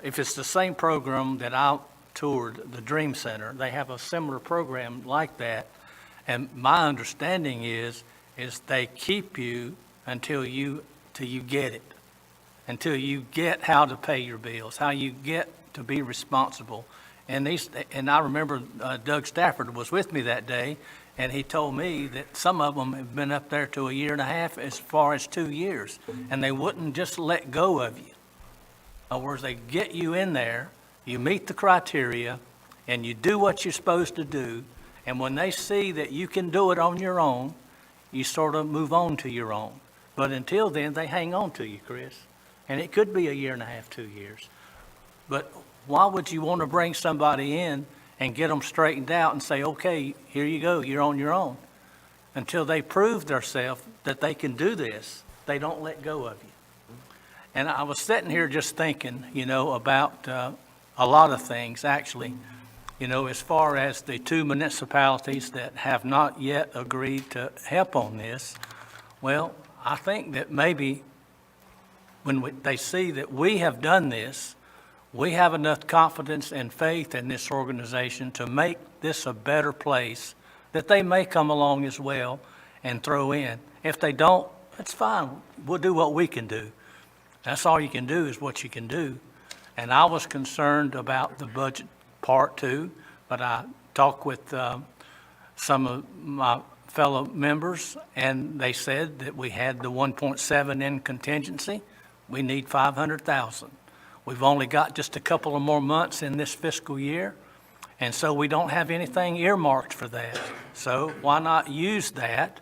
if it's the same program that I toured, the Dream Center, they have a similar program like that. And my understanding is they keep you until you get it, until you get how to pay your bills, how you get to be responsible. And I remember Doug Stafford was with me that day, and he told me that some of them have been up there to 1.5 years, as far as 2 years, and they wouldn't just let go of you. In other words, they get you in there, you meet the criteria, and you do what you're supposed to do, and when they see that you can do it on your own, you sort of move on to your own. But until then, they hang on to you, Chris, and it could be 1.5 years, 2 years. But why would you want to bring somebody in and get them straightened out and say, okay, here you go, you're on your own? Until they prove themselves that they can do this, they don't let go of you. And I was sitting here just thinking, you know, about a lot of things, actually. You know, as far as the 2 municipalities that have not yet agreed to help on this, well, I think that maybe when they see that we have done this, we have enough confidence and faith in this organization to make this a better place, that they may come along as well and throw in. If they don't, that's fine. We'll do what we can do. That's all you can do is what you can do. And I was concerned about the budget part too, but I talked with some of my fellow members, and they said that we had the 1.7 in contingency. We need 500,000. We've only got just a couple of more months in this fiscal year, and so we don't have anything earmarked for that. So why not use that?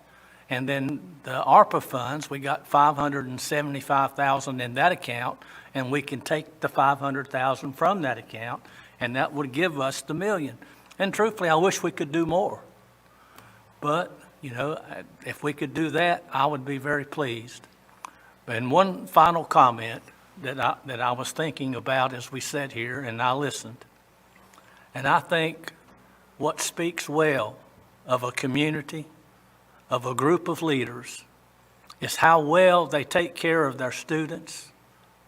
And then the ARPA funds, we got 575,000 in that account, and we can take the 500,000 from that account, and that would give us the $1 million. And truthfully, I wish we could do more. But, you know, if we could do that, I would be very pleased. And one final comment that I was thinking about as we sat here and I listened. And I think what speaks well of a community, of a group of leaders, is how well they take care of their students,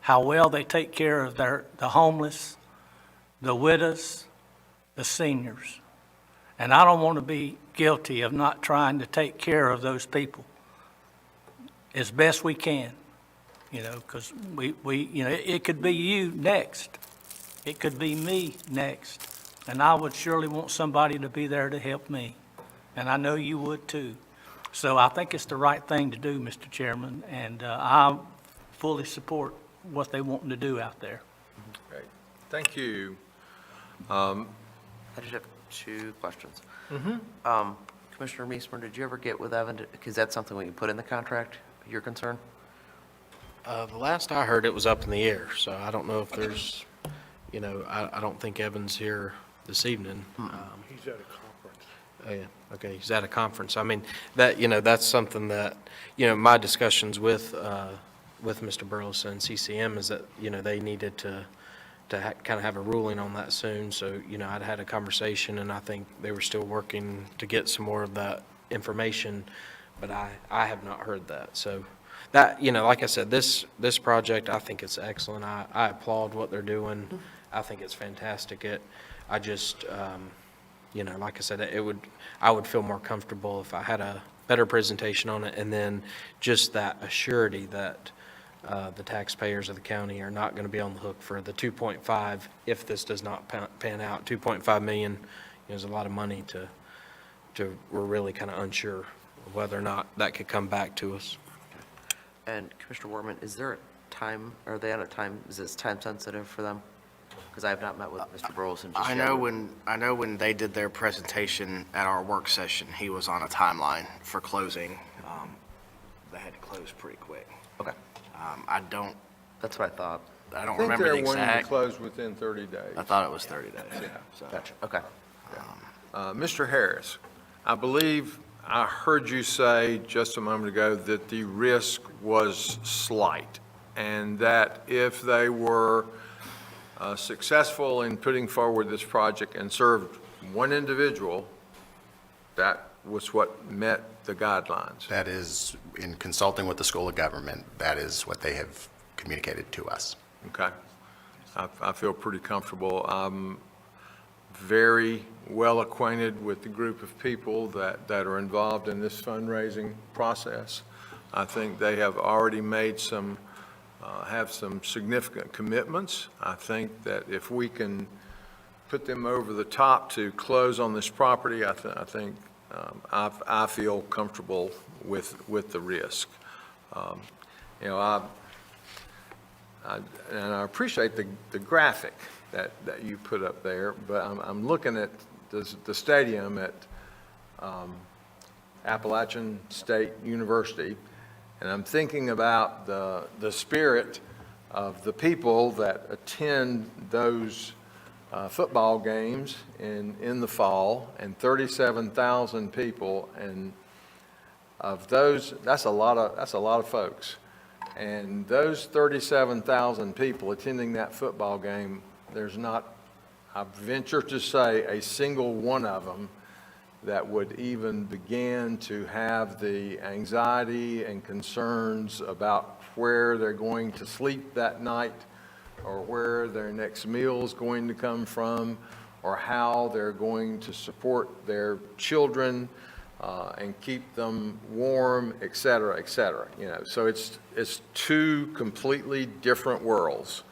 how well they take care of the homeless, the widows, the seniors. And I don't want to be guilty of not trying to take care of those people as best we can, you know, because you know, it could be you next. It could be me next. And I would surely want somebody to be there to help me. And I know you would too. So I think it's the right thing to do, Mr. Chairman, and I fully support what they want to do out there. Great. Thank you. I just have two questions. Commissioner Meesmer, did you ever get with Evan? Because that's something we can put in the contract, you're concerned? The last I heard, it was up in the air, so I don't know if there's, you know, I don't think Evan's here this evening. He's at a conference. Oh, yeah, okay, he's at a conference. I mean, that, you know, that's something that, you know, my discussions with Mr. Burleson and CCM is that, you know, they needed to kind of have a ruling on that soon. So, you know, I'd had a conversation, and I think they were still working to get some more of that information, but I have not heard that. So that, you know, like I said, this project, I think it's excellent. I applaud what they're doing. I think it's fantastic. I just, you know, like I said, I would feel more comfortable if I had a better presentation on it, and then just that assurity that the taxpayers of the county are not going to be on the hook for the 2.5 if this does not pan out. 2.5 million, you know, is a lot of money we're really kind of unsure of whether or not that could come back to us. And Commissioner Wortman, is there a time, are they on a time, is this time sensitive for them? Because I have not met with Mr. Burleson just I yet. know when they did their presentation at our work session, he was on a timeline for closing. They had to close pretty quick. Okay, That's what I thought. I don't I think remember they're the wanting to exact. close within 30 days. I thought it was 30 days. So, Gotcha, okay. Mr. Harris, I believe I heard you say just a moment ago that the risk was slight, and that if they were successful in putting forward this project and served one individual, that was what met the guidelines. That is, in consulting with the School of Government, that is what they have communicated to us. Okay. I feel pretty comfortable. I'm very well acquainted with the group of people that are involved in this fundraising process. I think they have already made have some significant commitments. I think that if we can put them over the top to close on this property, I feel comfortable with the risk. You know, and I appreciate the graphic that you put up there, but I'm looking at the stadium at Appalachian State University, and I'm thinking about the spirit of the people that attend those football games in the fall, and 37,000 people, and of those, that's a lot of folks. And those 37,000 people attending that football game, there's not, I venture to say, a single one of them that would even begin to have the anxiety and concerns about where they're going to sleep that night, or where their next meal is going to come from, or how they're going to support their children and keep them warm, et cetera, you know. So it's two completely different worlds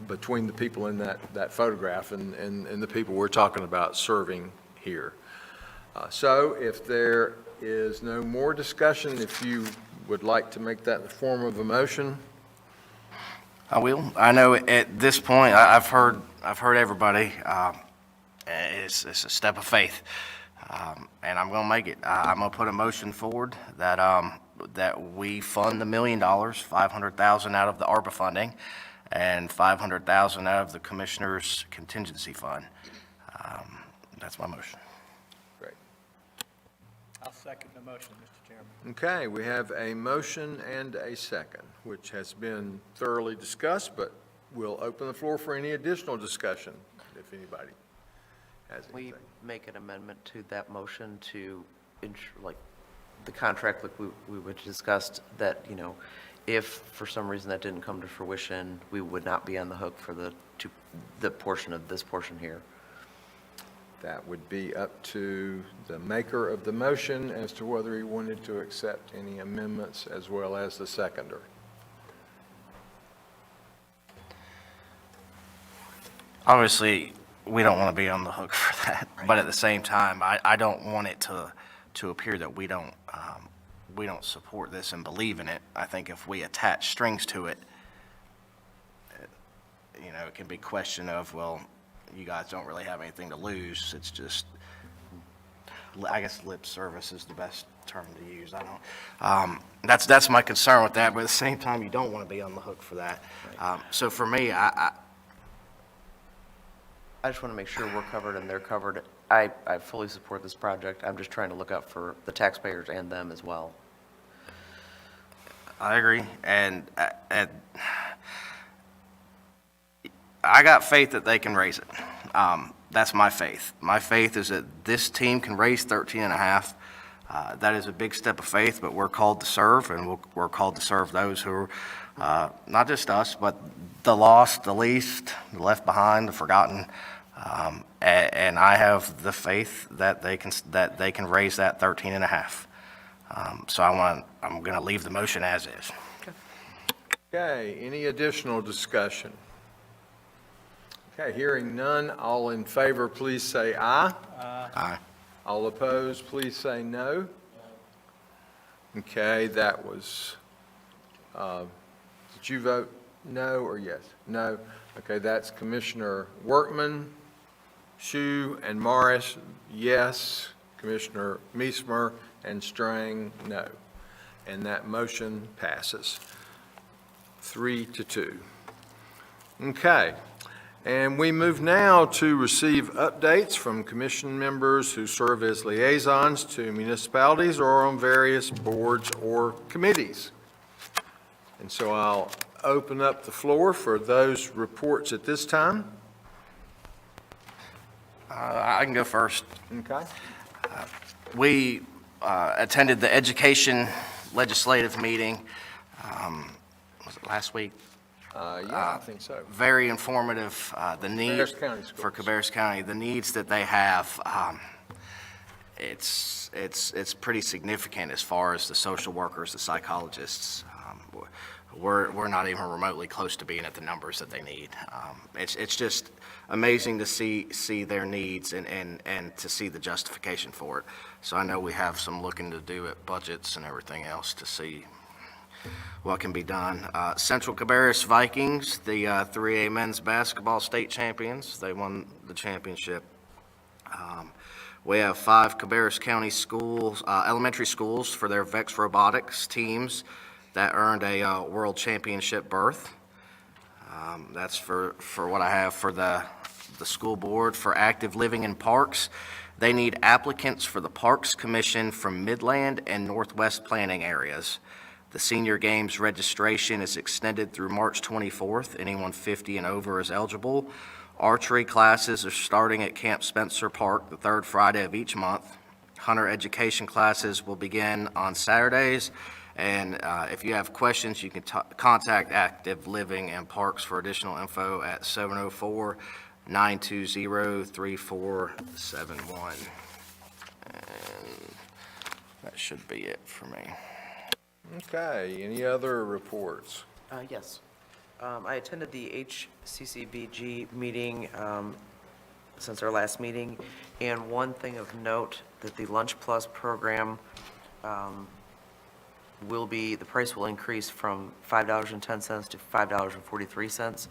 between the people in that photograph and the people we're talking about serving here. So if there is no more discussion, if you would like to make that in the form of a motion. I will. I know at this point, I've heard everybody. It's a step of faith, and I'm going to make it. I'm going to put a motion forward that we fund the $1 million, $500,000 out of the ARPA funding, and $500,000 out of the Commissioner's contingency fund. That's my motion. Great. I'll second the motion, Mr. Chairman. Okay, we have a motion and a second, which has been thoroughly discussed, but we'll open the floor for any additional discussion, if anybody has We anything. make an amendment to that motion to ensure, like, the contract, like we discussed, that, you know, if for some reason that didn't come to fruition, we would not be on the hook for the portion of this portion here. That would be up to the maker of the motion as to whether he wanted to accept any amendments as well as the seconder. Obviously, we don't want to be on the hook for that, but at the same time, I don't want it to appear that we don't support this and believe in it. I think if we attach strings to it, you know, it can be a question of, well, you guys don't really have anything to lose. It's just, I guess lip service is the best term to use. I don't, that's my concern with that, but at the same time, you don't want to be on the hook for that. So for me, I just want to make sure we're covered and they're covered. I fully support this project. I'm just trying to look out for the taxpayers and them as well. I agree, and I got faith that they can raise it. That's my faith. My faith is that this team can raise 13 and a half. That is a big step of faith, but we're called to serve, and we're called to serve those who are, not just us, but the lost, the least, the left behind, the forgotten. And I have the faith that they can raise that 13 and a half. So I'm going to leave the motion as is. Okay, any additional discussion? Okay, hearing none, all in favor, please say aye. Aye. All opposed, please say no. Okay, that was, did you vote no or yes? No. Okay, that's Commissioner Workman, Shu, and Morris, yes. Commissioner Meismer and Strang, no. And that motion passes 3-2. Okay. And we move now to receive updates from commission members who serve as liaisons to municipalities or on various boards or committees. And so I'll open up the floor for those reports at this time. I can go first. Okay. We attended the education legislative meeting, was it last week? Yeah, I think so. Very informative, the needs Cabarrus County Schools. for Cabarrus County, the needs that they have. It's pretty significant as far as the social workers, the psychologists. We're not even remotely close to being at the numbers that they need. It's just amazing to see their needs and to see the justification for it. So I know we have some looking to do at budgets and everything else to see what can be done. Central Cabarrus Vikings, the 3A men's basketball state champions, they won the championship. We have 5 Cabarrus County schools, elementary schools for their VEX robotics teams that earned a world championship berth. That's for what I have for the school board. For active living in parks, they need applicants for the Parks Commission from Midland and Northwest planning areas. The senior games registration is extended through March 24th. Anyone 50 and over is eligible. Archery classes are starting at Camp Spencer Park the 3rd Friday of each month. Hunter education classes will begin on Saturdays. And if you have questions, you can contact Active Living and Parks for additional info at 704-920-3471. And that should be it for me. Okay, any other reports? Yes. I attended the HCCBG meeting since our last meeting, and one thing of note, that the Lunch Plus program the price will increase from $5.10 to $5.43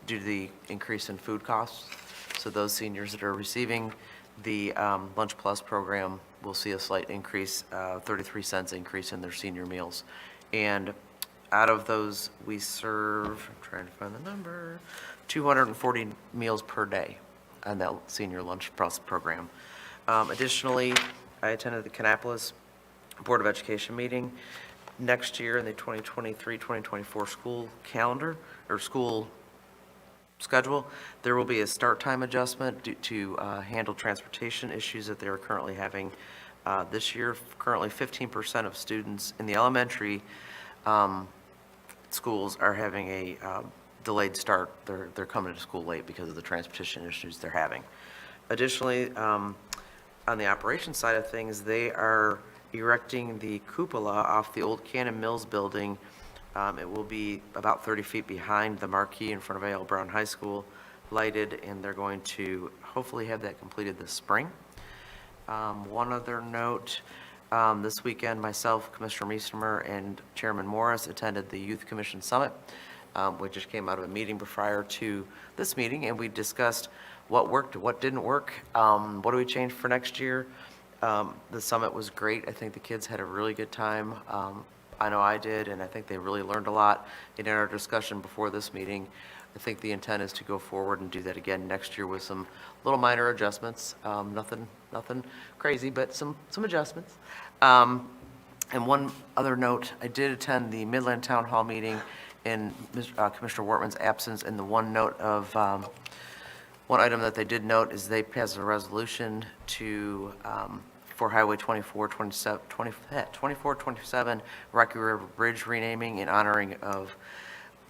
due to the increase in food costs. So those seniors that are receiving the Lunch Plus program will see a slight increase, 33 cents increase in their senior meals. And out of those, we serve, I'm trying to find the number, 240 meals per day. on that senior lunch program. Additionally, I attended the Kannapolis Board of Education meeting. Next year in the 2023-2024 school calendar, or school schedule, there will be a start time adjustment to handle transportation issues that they are currently having this year. Currently, 15% of students in the elementary schools are having a delayed start. They're coming to school late because of the transportation issues they're having. Additionally, on the operations side of things, they are erecting the cupola off the old Cannon Mills building. It will be about 30 feet behind the marquee in front of A.L. Brown High School, lighted, and they're going to hopefully have that completed this spring. One other note, this weekend, myself, Commissioner Meesemer, and Chairman Morris attended the Youth Commission Summit. We just came out of a meeting prior to this meeting, and we discussed what worked, what didn't work, what do we change for next year. The summit was great. I think the kids had a really good time. I know I did, and I think they really learned a lot. And in our discussion before this meeting, I think the intent is to go forward and do that again next year with some little minor adjustments. Nothing crazy, but some adjustments. And one other note, I did attend the Midland Town Hall meeting in Commissioner Wortman's absence, and the one item that they did note is they passed a resolution to for Highway 2427 Rocky River Bridge renaming in honoring of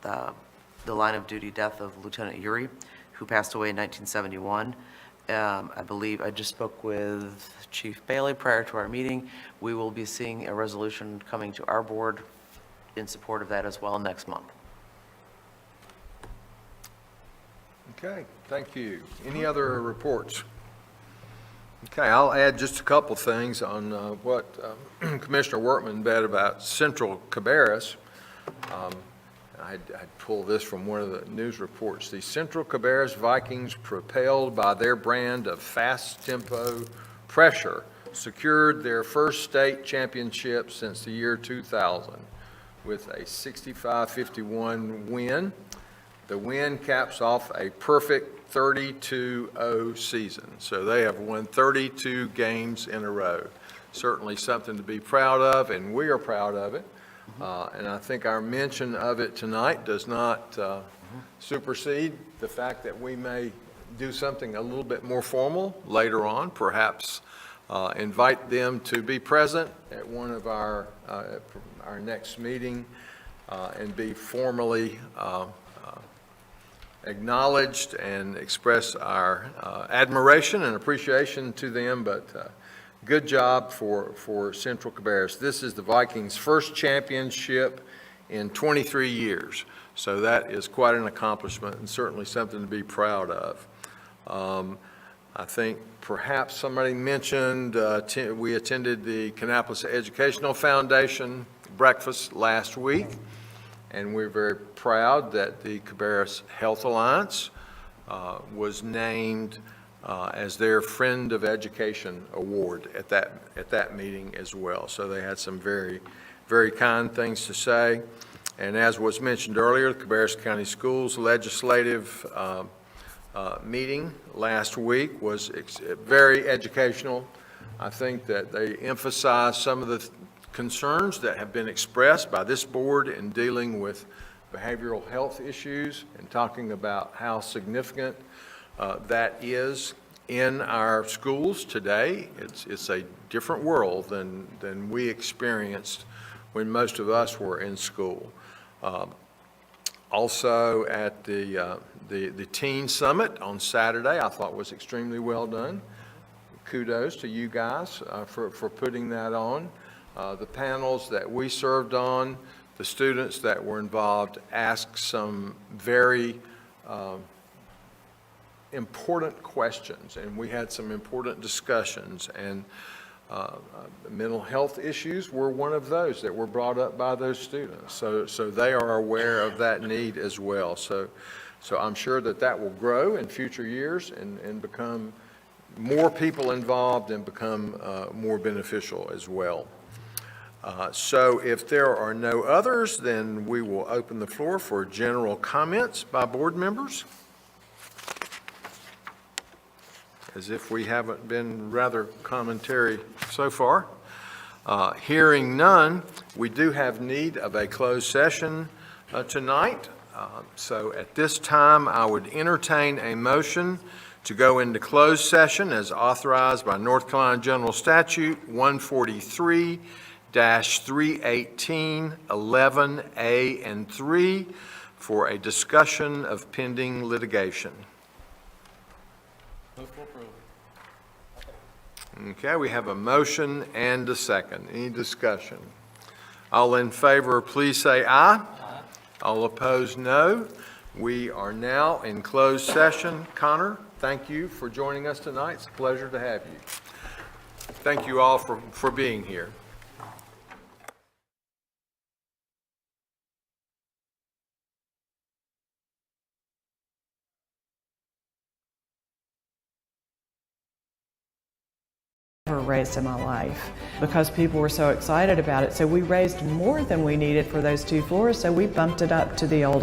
the line of duty death of Lieutenant Urey, who passed away in 1971. I believe I just spoke with Chief Bailey prior to our meeting. We will be seeing a resolution coming to our board in support of that as well next month. Okay, thank you. Any other reports? Okay, I'll add just a couple things on what Commissioner Wortman said about Central Cabarrus. I'd pull this from one of the news reports. The Central Cabarrus Vikings, propelled by their brand of fast tempo pressure, secured their first state championship since the year 2000 with a 65-51 win. The win caps off a perfect 32-0 season. So they have won 32 games in a row. Certainly something to be proud of, and we are proud of it. And I think our mention of it tonight does not supersede the fact that we may do something a little bit more formal later on, perhaps invite them to be present at one of our next meeting and be formally acknowledged and express our admiration and appreciation to them, but good job for Central Cabarrus. This is the Vikings' first championship in 23 years, so that is quite an accomplishment and certainly something to be proud of. I think perhaps somebody mentioned we attended the Kannapolis Educational Foundation breakfast last week, and we're very proud that the Cabarrus Health Alliance was named as their Friend of Education Award at that meeting as well. So they had some very, very kind things to say. And as was mentioned earlier, the Cabarrus County Schools Legislative meeting last week was very educational. I think that they emphasized some of the concerns that have been expressed by this board in dealing with behavioral health issues and talking about how significant that is in our schools today. It's a different world than we experienced when most of us were in school. Also at the Teen Summit on Saturday, I thought was extremely well done. Kudos to you guys for putting that on. The panels that we served on, the students that were involved asked some very important questions, and we had some important discussions, and mental health issues were one of those that were brought up by those students. So they are aware of that need as well. So I'm sure that will grow in future years and become more people involved and become more beneficial as well. So if there are no others, then we will open the floor for general comments by board members. as if we haven't been rather commentary so far. Hearing none, we do have need of a closed session tonight. So at this time, I would entertain a motion to go into closed session as authorized by North Carolina General Statute 143-318, 11A and 3 for a discussion of pending litigation. Okay, we have a motion and a second. Any discussion? All in favor, please say aye. Aye. All opposed, no. We are now in closed session. Connor, thank you for joining us tonight. It's a pleasure to have you. Thank you all for being here. Ever raised in my life because people were so excited about it. So we raised more than we needed for those 2 floors, so we bumped it up to the old